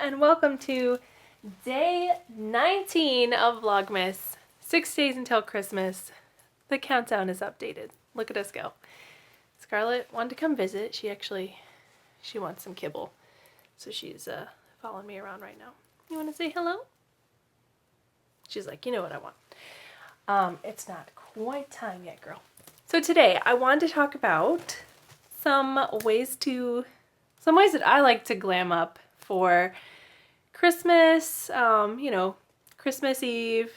and welcome to day 19 of Vlogmas. 6 days until Christmas. The countdown is updated. Look at us go. Scarlett wanted to come visit. She wants some kibble. So she's following me around right now. You want to say hello? She's like, you know what I want. It's not quite time yet, girl. So today I wanted to talk about some ways that I like to glam up for Christmas, Christmas Eve,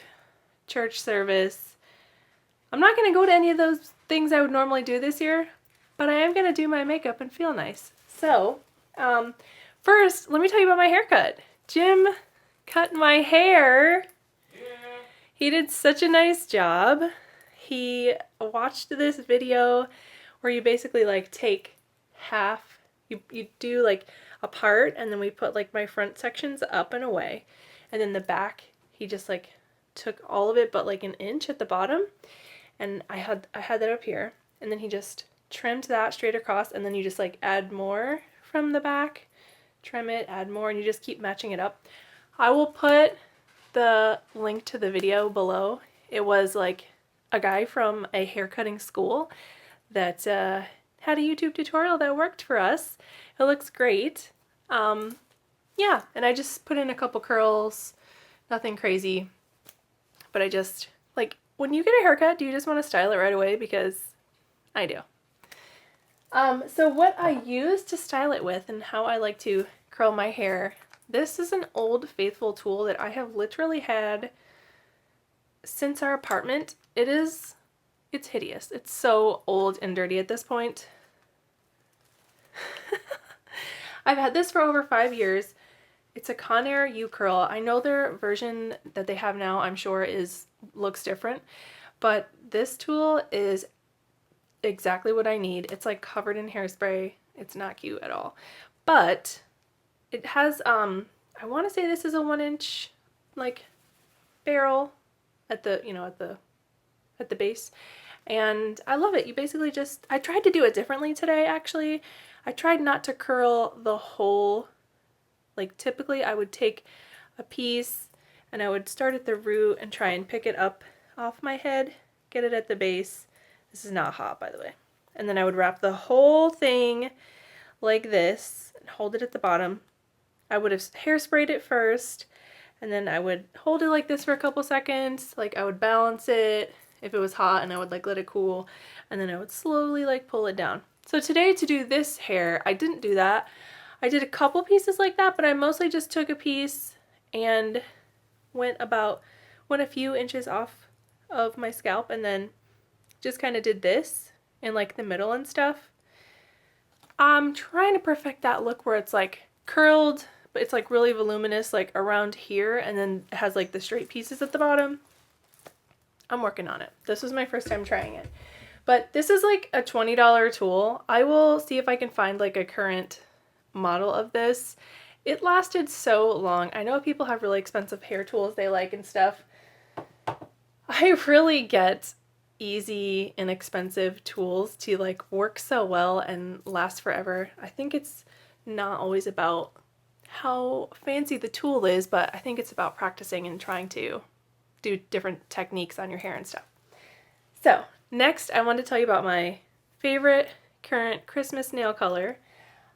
church service. I'm not going to go to any of those things I would normally do this year, but I am going to do my makeup and feel nice. So, first, let me tell you about my haircut. Jim cut my hair. He did such a nice job. He watched this video where you basically like take half, you do like a part, and then we put like my front sections up and away, and then the back he just like took all of it but like an inch at the bottom, and I had that up here, and then he just trimmed that straight across, and then you just like add more from the back, trim it, add more, and you just keep matching it up. I will put the link to the video below. It was like a guy from a haircutting school that had a YouTube tutorial that worked for us. It looks great. Yeah, and I just put in a couple curls, nothing crazy, but I just, like, when you get a haircut, do you just want to style it right away? Because I do. So what I use to style it with and how I like to curl my hair, this is an old faithful tool that I have literally had since our apartment. It's hideous. It's so old and dirty at this point. I've had this for over 5 years. It's a Conair U-Curl. I know their version that they have now, I'm sure, looks different, but this tool is exactly what I need. It's like covered in hairspray. It's not cute at all, but it has I want to say this is a 1-inch like barrel at the at the base, and I love it. You basically just, I tried to do it differently today actually. I tried not to curl the whole, like typically I would take a piece and I would start at the root and try and pick it up off my head, get it at the base. This is not hot, by the way. And then I would wrap the whole thing like this and hold it at the bottom. I would have hairsprayed it first, and then I would hold it like this for a couple seconds. Like I would balance it if it was hot, and I would like let it cool, and then I would slowly like pull it down. So today, to do this hair, I didn't do that. I did a couple pieces like that, but I mostly just took a piece and went a few inches off of my scalp, and then just kind of did this in like the middle and stuff. I'm trying to perfect that look where it's like curled, but it's like really voluminous like around here, and then it has like the straight pieces at the bottom. I'm working on it. This was my first time trying it. But this is like a $20 tool. I will see if I can find like a current model of this. It lasted so long. I know people have really expensive hair tools they like and stuff. I really get easy, inexpensive tools to like work so well and last forever. I think it's not always about how fancy the tool is, but I think it's about practicing and trying to do different techniques on your hair and stuff. So next, I want to tell you about my favorite current Christmas nail color.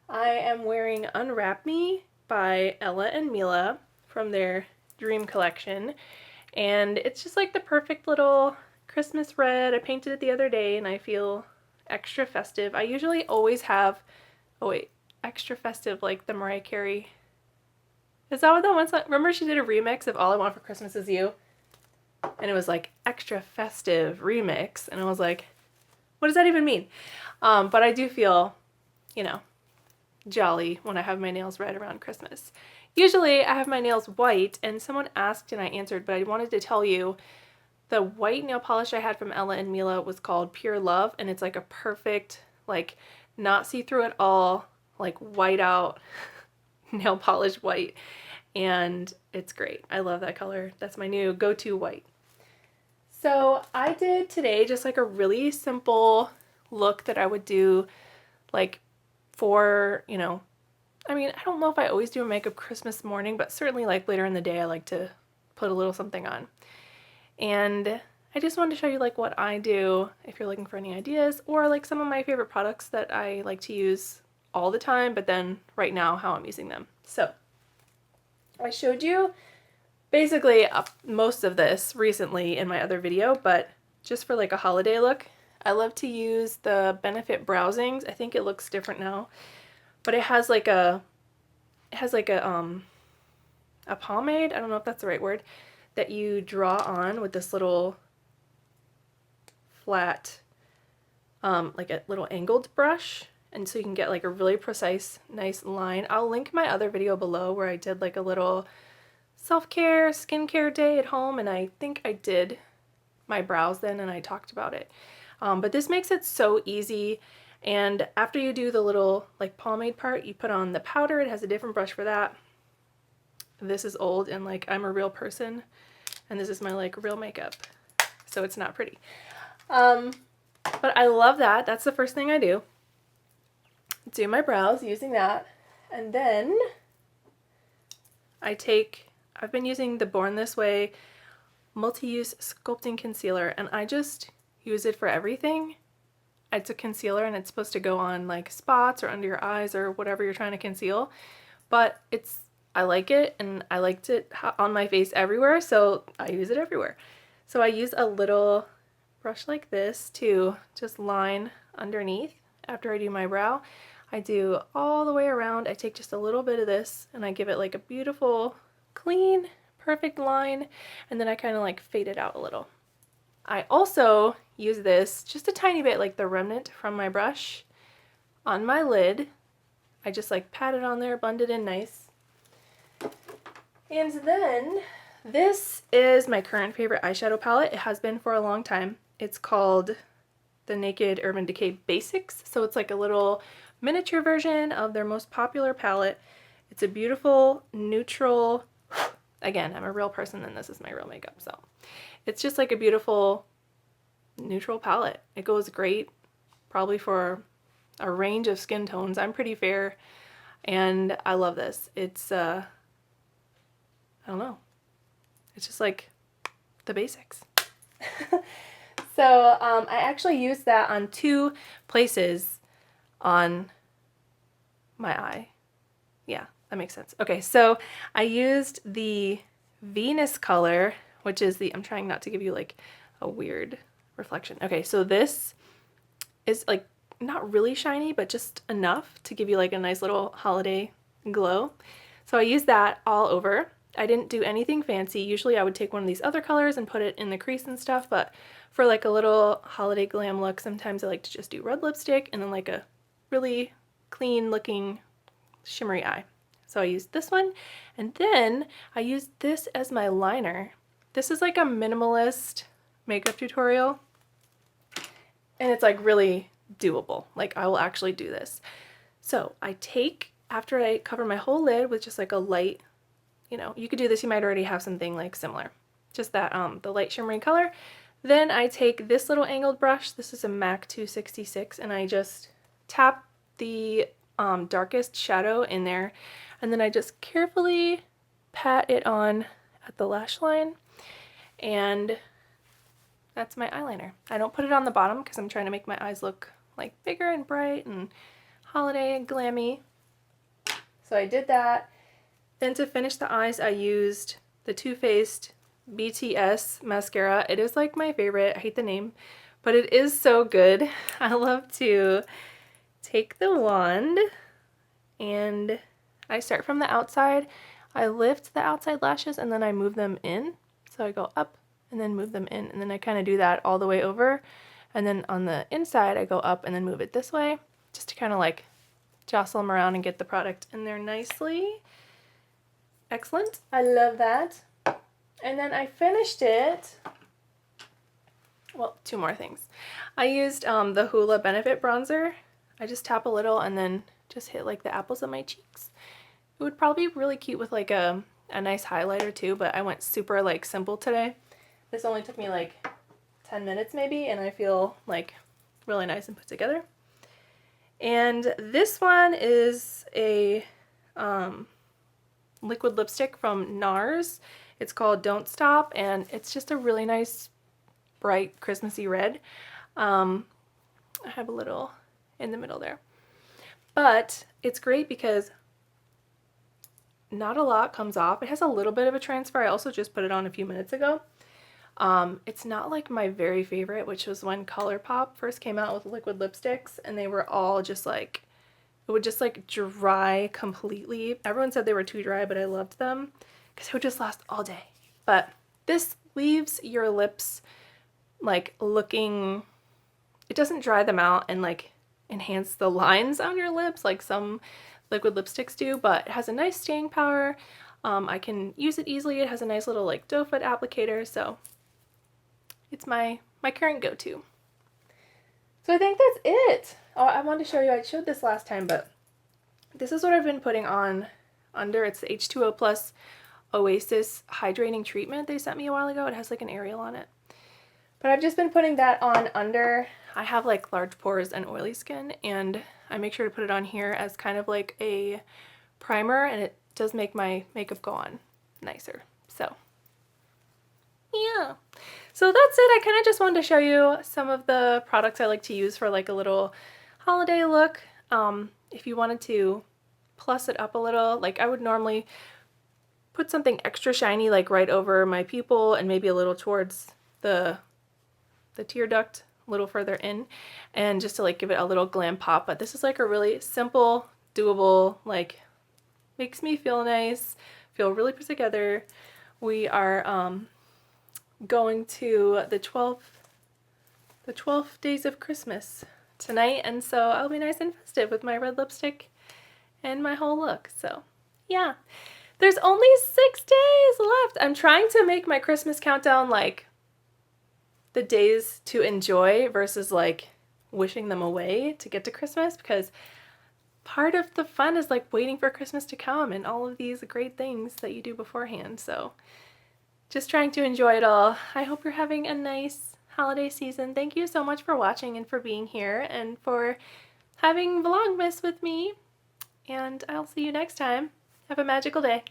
I am wearing Unwrap Me by Ella and Mila from their Dream collection, and it's just like the perfect little Christmas red. I painted it the other day and I feel extra festive. I usually always have, extra festive like the Mariah Carey. Is that what that one's like? Remember she did a remix of All I Want for Christmas Is You? And it was like extra festive remix, and I was like, what does that even mean? But I do feel, jolly when I have my nails red around Christmas. Usually I have my nails white, and someone asked and I answered, but I wanted to tell you the white nail polish I had from Ella and Mila was called Pure Love, and it's like a perfect, like not see-through at all, like white out nail polish white, and it's great. I love that color. That's my new go-to white. So I did today just like a really simple look that I would do like for, I mean, I don't know if I always do a makeup Christmas morning, but certainly like later in the day I like to put a little something on. And I just wanted to show you like what I do if you're looking for any ideas, or like some of my favorite products that I like to use all the time, but then right now how I'm using them. So I showed you basically most of this recently in my other video, but just for like a holiday look, I love to use the Benefit Browsings. I think it looks different now, but it has like a pomade, I don't know if that's the right word, that you draw on with this little flat, like a little angled brush. And so you can get like a really precise, nice line. I'll link my other video below where I did like a little self-care, skincare day at home, and I think I did my brows then and I talked about it. But this makes it so easy. And after you do the little like pomade part, you put on the powder. It has a different brush for that. This is old and like I'm a real person, and this is my like real makeup, so it's not pretty. But I love that. That's the first thing I do my brows using that. And then I've been using the Born This Way multi-use sculpting concealer, and I just use it for everything. It's a concealer and it's supposed to go on like spots or under your eyes or whatever you're trying to conceal, but I like it, and I liked it on my face everywhere, so I use it everywhere. So I use a little brush like this to just line underneath after I do my brow. I do all the way around. I take just a little bit of this and I give it like a beautiful, clean, perfect line, and then I kind of like fade it out a little. I also use this just a tiny bit, like the remnant from my brush, on my lid. I just like pat it on there, blend it in nice. And then this is my current favorite eyeshadow palette. It has been for a long time. It's called the Naked Urban Decay Basics. So it's like a little miniature version of their most popular palette. It's a beautiful, neutral, again, I'm a real person and this is my real makeup, so it's just like a beautiful, neutral palette. It goes great probably for a range of skin tones. I'm pretty fair, and I love this. It's, I don't know. It's just like the basics. So I actually used that on 2 places on my eye. Yeah, that makes sense. Okay, so I used the Venus color, which is I'm trying not to give you like a weird reflection. Okay, so this is like not really shiny, but just enough to give you like a nice little holiday glow. So I used that all over. I didn't do anything fancy. Usually I would take one of these other colors and put it in the crease and stuff, but for like a little holiday glam look, sometimes I like to just do red lipstick and then like a really clean looking shimmery eye. So I used this one, and then I used this as my liner. This is like a minimalist makeup tutorial, and it's like really doable. Like I will actually do this. So I take, after I cover my whole lid with just like a light, you could do this, you might already have something like similar, just that the light shimmery color. Then I take this little angled brush, this is a MAC 266, and I just tap the darkest shadow in there, and then I just carefully pat it on at the lash line, and that's my eyeliner. I don't put it on the bottom because I'm trying to make my eyes look like bigger and bright and holiday and glammy. So I did that. Then to finish the eyes, I used the Too Faced BTS mascara. It is like my favorite. I hate the name, but it is so good. I love to take the wand and I start from the outside. I lift the outside lashes and then I move them in. So I go up and then move them in, and then I kind of do that all the way over. And then on the inside, I go up and then move it this way, just to kind of like jostle them around and get the product in there nicely. Excellent. I love that. And then I finished it. Well, 2 more things. I used the Hoola Benefit bronzer. I just tap a little and then just hit like the apples of my cheeks. It would probably be really cute with like a nice highlighter too, but I went super like simple today. This only took me like 10 minutes maybe, and I feel like really nice and put together. And this one is a liquid lipstick from NARS. It's called Don't Stop, and it's just a really nice, bright, Christmassy red. I have a little in the middle there. But it's great because not a lot comes off. It has a little bit of a transfer. I also just put it on a few minutes ago. It's not like my very favorite, which was when ColourPop first came out with liquid lipsticks, and they were all just like, it would just like dry completely. Everyone said they were too dry, but I loved them because it would just last all day. But this leaves your lips like looking, it doesn't dry them out and like enhance the lines on your lips like some liquid lipsticks do, but it has a nice staying power. I can use it easily. It has a nice little like doe foot applicator, so it's my current go-to. So I think that's it. Oh, I wanted to show you, I showed this last time, but this is what I've been putting on under. It's the H2O Plus Oasis Hydrating Treatment they sent me a while ago. It has like an Ariel on it. But I've just been putting that on under. I have like large pores and oily skin, and I make sure to put it on here as kind of like a primer, and it does make my makeup go on nicer. So yeah. So that's it. I kind of just wanted to show you some of the products I like to use for like a little holiday look. If you wanted to plus it up a little, like I would normally put something extra shiny like right over my pupil and maybe a little towards the tear duct, a little further in, and just to like give it a little glam pop. But this is like a really simple, doable, like makes me feel nice, feel really put together. We are going to the 12 days of Christmas tonight, and so I'll be nice and festive with my red lipstick and my whole look. So yeah, there's only 6 days left. I'm trying to make my Christmas countdown like the days to enjoy versus like wishing them away to get to Christmas, because part of the fun is like waiting for Christmas to come and all of these great things that you do beforehand. So just trying to enjoy it all. I hope you're having a nice holiday season. Thank you so much for watching and for being here and for having Vlogmas with me. And I'll see you next time. Have a magical day.